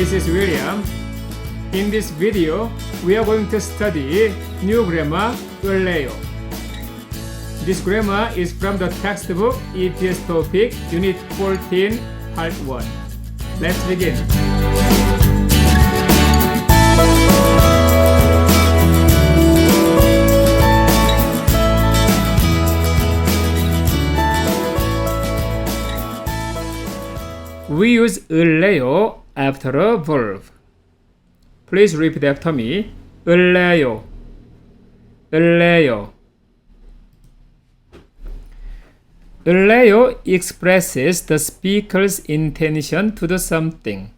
This is William. In this video, we are going to study new grammar, 을래요. This grammar is from the textbook EPS-TOPIK, Unit 14, Part 1. Let's begin. We use 을래요 after a verb. Please repeat after me. 을래요, 을래요. 을래요 expresses the speaker's intention to do something.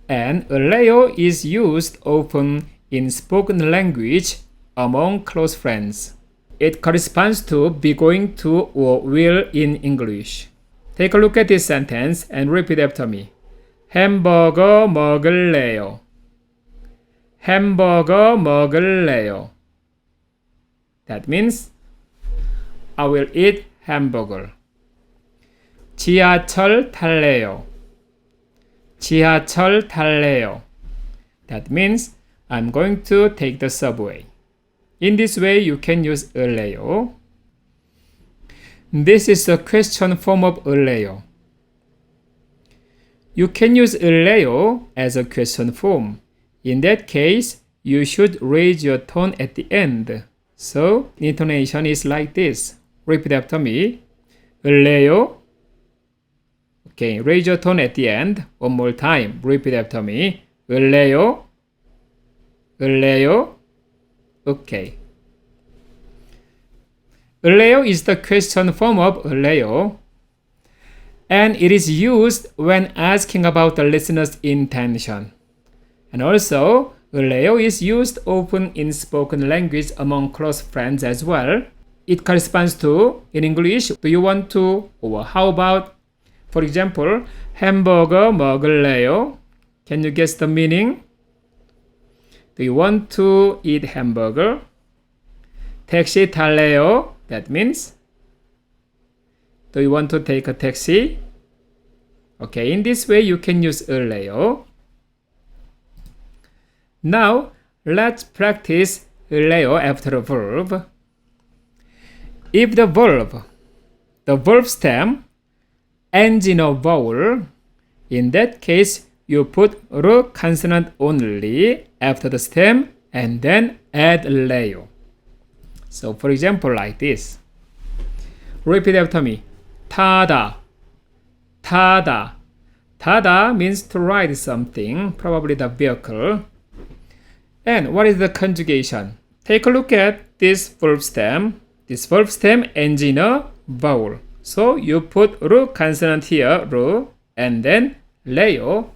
And 을래요 is used often in spoken language among close friends. It corresponds to be going to or will in English. Take a look at this sentence and repeat after me. 햄버거 먹을래요. 햄버거 먹을래요. That means I will eat hamburger. 지하철 탈래요. 지하철 탈래요. That means I'm going to take the subway. In this way, you can use 을래요. This is the question form of 을래요. You can use 을래요 as a question form. In that case, you should raise your tone at the end. So, intonation is like this. Repeat after me. 을래요. Okay, raise your tone at the end. One more time. Repeat after me. 을래요. 을래요. Okay. 을래요 is the question form of 을래요, and it is used when asking about the listener's intention. And also, 을래요 is used often in spoken language among close friends as well. It corresponds to, in English, do you want to, or how about? For example, 햄버거 먹을래요? Can you guess the meaning? Do you want to eat hamburger? 택시 탈래요? That means, do you want to take a taxi? Okay, in this way you can use 을래요. Now, let's practice 을래요 after a verb. If the verb stem ends in a vowel, in that case, you put r consonant only after the stem and then add 래요. So, for example, like this. Repeat after me. 타다, 타다. 타다 means to ride something, probably the vehicle. And what is the conjugation? Take a look at this verb stem. This verb stem ends in a vowel. So, you put r consonant here, r, and then 래요,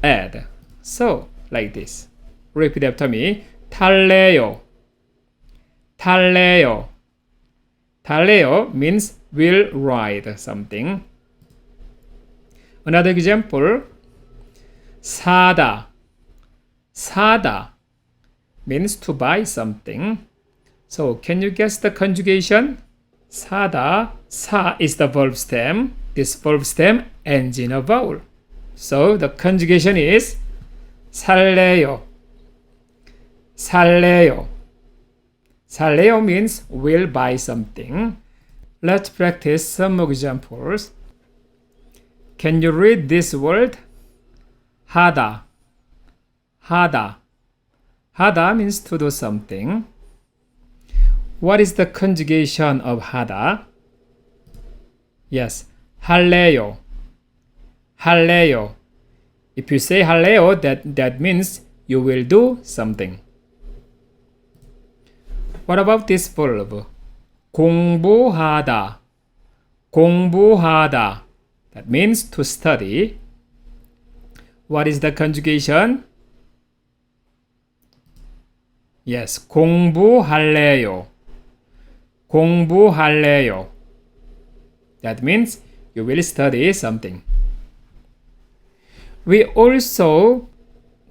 add. So, like this. Repeat after me. 탈래요. 탈래요. 탈래요 means will ride something. Another example. 사다. 사다 means to buy something. So, can you guess the conjugation? 사다. 사 is the verb stem. This verb stem ends in a vowel. So, the conjugation is 살래요. 살래요. 살래요 means will buy something. Let's practice some more examples. Can you read this word? 하다. 하다. 하다 means to do something. What is the conjugation of 하다? Yes, 할래요. 할래요. If you say 할래요, that means you will do something. What about this verb? 공부하다. 공부하다. That means to study. What is the conjugation? Yes, 공부할래요. 공부할래요. That means you will study something. We also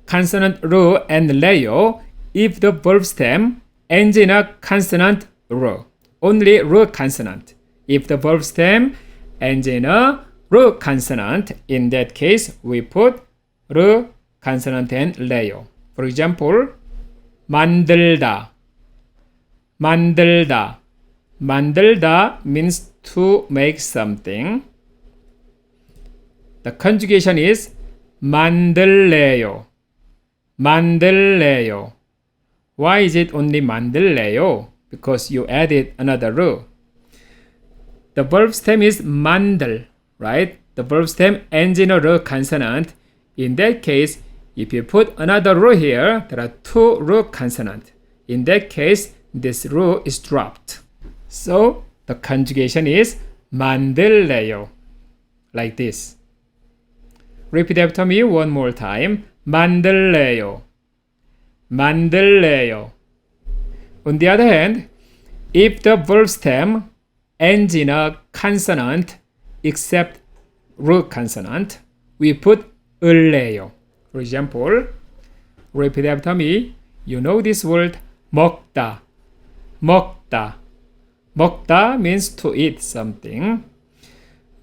consonant r and 래요 if the verb stem ends in a consonant r. Only r consonant. If the verb stem ends in a r consonant, in that case we put R consonant and 래요. For example, 만들다, 만들다. 만들다 means to make something. The conjugation is 만들래요, 만들래요. Why is it only 만들래요? Because you added another ru. The verb stem is 만들, right? The verb stem ends in a ru consonant. In that case, if you put another ru here, there are two ru consonants. In that case, this ru is dropped. So the conjugation is 만들래요, like this. Repeat after me one more time. 만들래요, 만들래요. On the other hand, if the verb stem ends in a consonant except ru consonant, we put 을래요. For example, repeat after me. You know this word 먹다, 먹다. 먹다 means to eat something.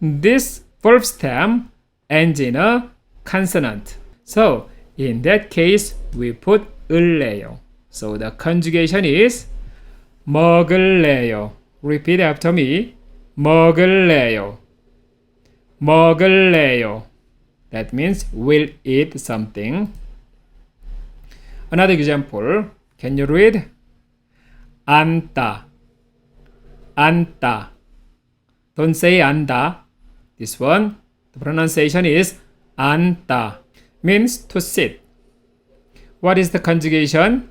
This verb stem ends in a consonant. So in that case, we put 을래요. So the conjugation is 먹을래요. Repeat after me. 먹을래요, 먹을래요. That means we'll eat something. Another example. Can you read? 앉다, 앉다. Don't say 안다. This one, the pronunciation is 앉다. Means to sit. What is the conjugation?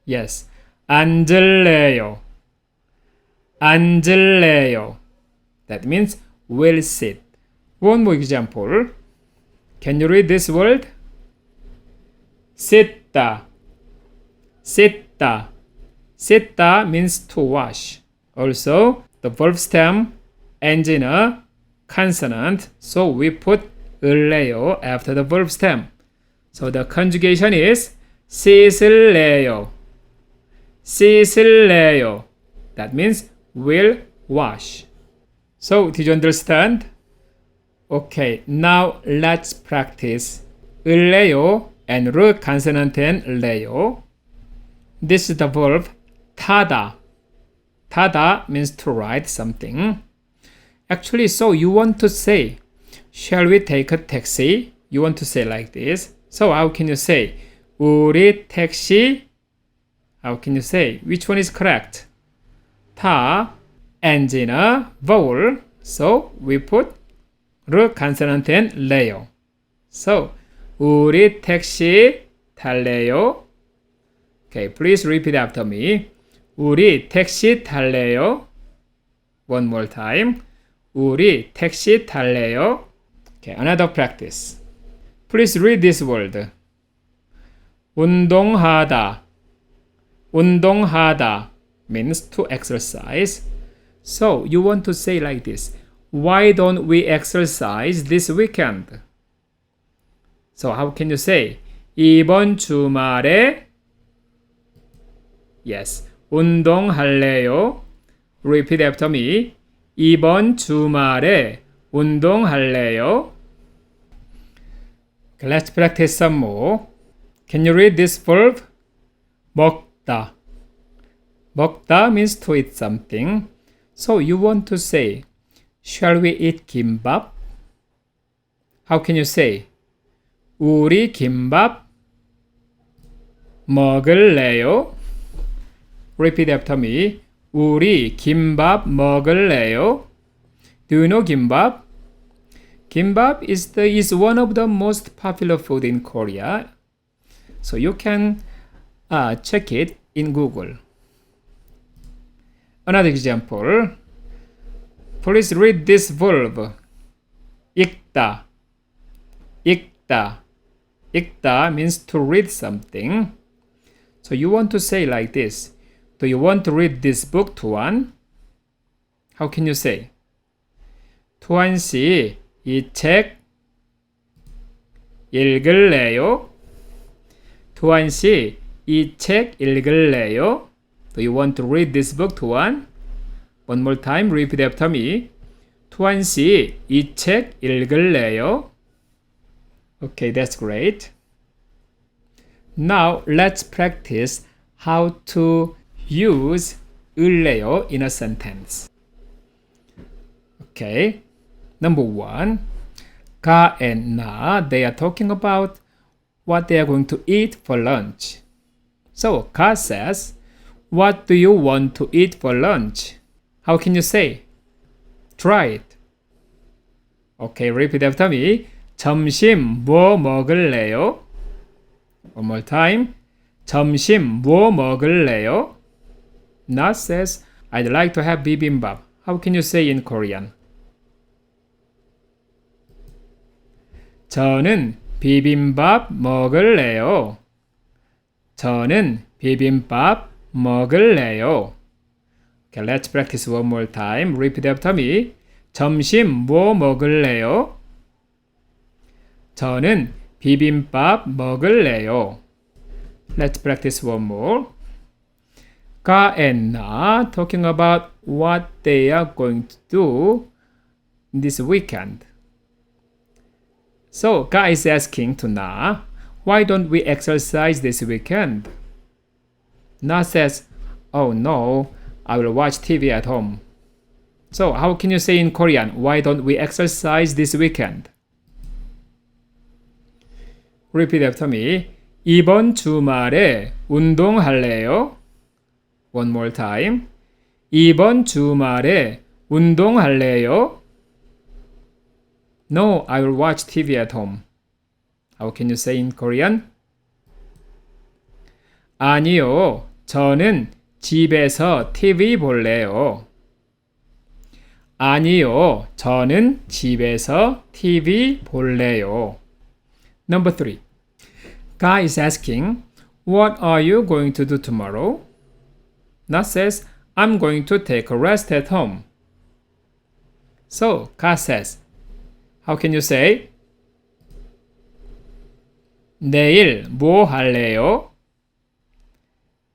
Yes, 앉을래요, 앉을래요. That means will sit. One more example. Can you read this word? 씻다, 씻다. 씻다 means to wash. Also, the verb stem ends in a consonant, so we put 을래요 after the verb stem. So the conjugation is 씻을래요, 씻을래요. That means will wash. So did you understand? Okay, now let's practice 을래요 and 르 consonant and 래요. This is the verb 타다. 타다 means to write something. Actually, so you want to say, shall we take a taxi? You want to say like this. So how can you say? 우리 택시. How can you say? Which one is correct? 타 ends in a vowel. So we put 르 consonant and 래요. So 우리 택시 탈래요? Okay, please repeat after me. 우리 택시 탈래요? One more time. 우리 택시 탈래요? Okay, another practice. Please read this word. 운동하다. 운동하다 means to exercise. So you want to say like this. Why don't we exercise this weekend? So how can you say? 이번 주말에 Yes. 운동할래요? Repeat after me. 이번 주말에 운동할래요? Okay, let's practice some more. Can you read this verb? 먹다. 먹다 means to eat something. So you want to say, shall we eat 김밥? How can you say? 우리 김밥 먹을래요? Repeat after me. 우리 김밥 먹을래요? Do you know 김밥? Kimbap is one of the most popular food in Korea. So you can check it in Google. Another example. Please read this verb. 읽다. 읽다. 읽다 means to read something. So you want to say like this. Do you want to read this book, 투안? How can you say? 투안 씨, 이 책 읽을래요? 투안 씨, 이 책 읽을래요? Do you want to read this book, 투안? One more time, repeat after me. 투안 씨, 이 책 읽을래요? Okay, that's great. Now let's practice how to use 을래요 in a sentence. Okay, number one, 가 and 나, they are talking about what they are going to eat for lunch. So 가 says, what do you want to eat for lunch? How can you say? Try it. Okay, repeat after me. 점심 뭐 먹을래요? One more time. 점심 뭐 먹을래요? Na says, I'd like to have bibimbap. How can you say in Korean? 저는 비빔밥 먹을래요. 저는 비빔밥 먹을래요. Okay, let's practice one more time. Repeat after me. 점심 뭐 먹을래요? 저는 비빔밥 먹을래요. Let's practice one more. 가 and 나 talking about what they are going to do this weekend. So 가 is asking to 나, why don't we exercise this weekend? 나 says, oh no, I will watch TV at home. So how can you say in Korean, why don't we exercise this weekend? Repeat after me. 이번 주말에 운동할래요? One more time. 이번 주말에 운동할래요? No, I will watch TV at home. How can you say in Korean? 아니요, 저는 집에서 TV 볼래요. 아니요, 저는 집에서 TV 볼래요. Number 3. 가 is asking, what are you going to do tomorrow? 나 says, I'm going to take a rest at home. So, 가 says, how can you say? 내일 뭐 할래요?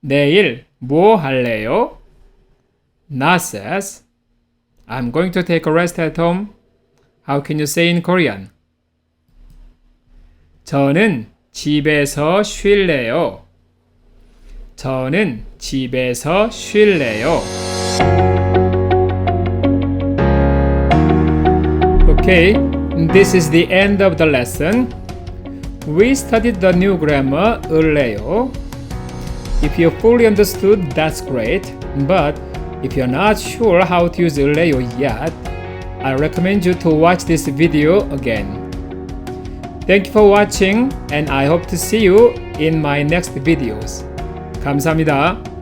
내일 뭐 할래요? 나 says, I'm going to take a rest at home. How can you say in Korean? 저는 집에서 쉴래요. 저는 집에서 쉴래요. Okay, this is the end of the lesson. We studied the new grammar 을래요. If you fully understood, that's great. But if you're not sure how to use 을래요 yet, I recommend you to watch this video again. Thank you for watching, and I hope to see you in my next videos. 감사합니다.